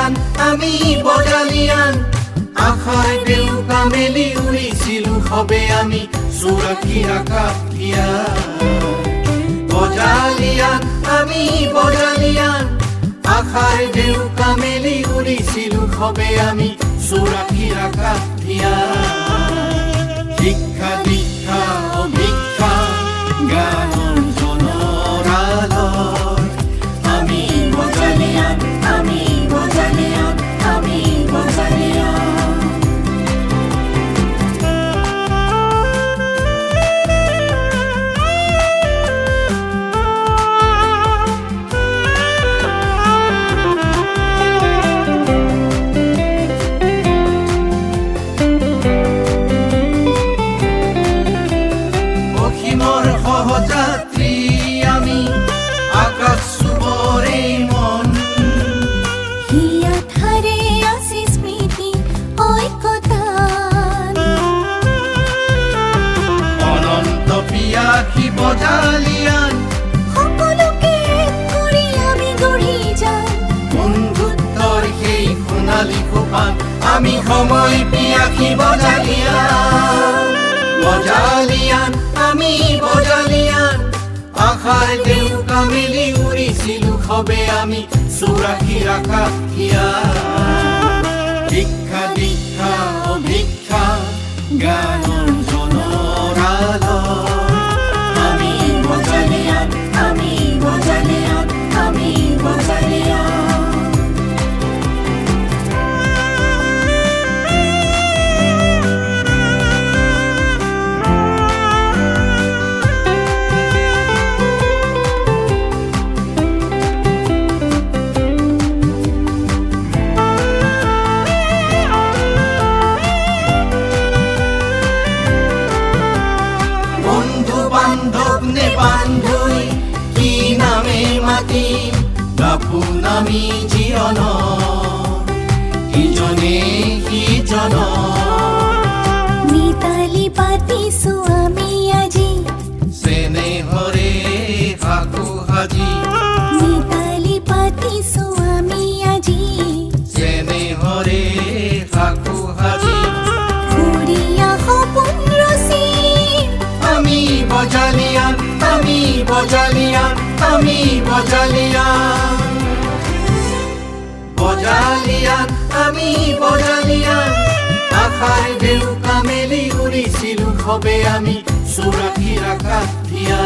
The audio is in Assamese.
বজালিয়ান আমি বজালিয়ান আশাৰ ডেউকা মেলি উৰিছিলো সবে আমি চোৰাশীৰ আকাশ দিয়া বজালিয়ান আমি বজালিয়ান আশাৰ ডেউকা মেলি উৰিছিলো সবে আমি চোৰাশীৰ আকাশ দিয়া শিক্ষা দীক্ষা অভিক্ষা গানৰ জনৰালয় আমি বজালিয়ান আমি বজালিয়ান আমি বজালিয়ান সহযাত্ৰী আমি আকাশ চুবৰে মন হিয়াধাৰে আছে স্মৃতি ঐক্যতা অনন্ত পিয়াসী বজালিয়ান সকলোকে এক কৰি আমি গঢ়ি যাম বন্ধুত্বৰ সেই সোণালী সোপান আমি সময় পিয়াসী বজালিয়ান বজালিয়ান আমি বজালিয়ান আশাৰ ডেউকা মেলি উৰিছিলো সবে আমি চোৰাশীৰ আকাশ দিয়া শিক্ষা দীক্ষা অভিক্ষা গানৰ জনৰালয় আমি বজালিয়ান আমি বজালিয়ান আমি বজালিয়ান বান্ধৱ নে বান্ধৈ কি নামে মাতি দাপোন আমি জীৱন ইজনে সিজন মিতালি পাতিছো আমি আজি চেনেহৰে সাকু সাজি মিতালি পাতিছো আমি আজি চেনেহৰে সাকু সাজি ঘূৰিয়া সপোন ৰচি আমি বজালিয়ান আমি বজালিয়ান আমি বজালিয়ান বজালিয়ান আমি বজালিয়ান আশাৰ ডেউকা মেলি উৰিছিলো সবে আমি চোৰাশীৰ আকাশ দিয়া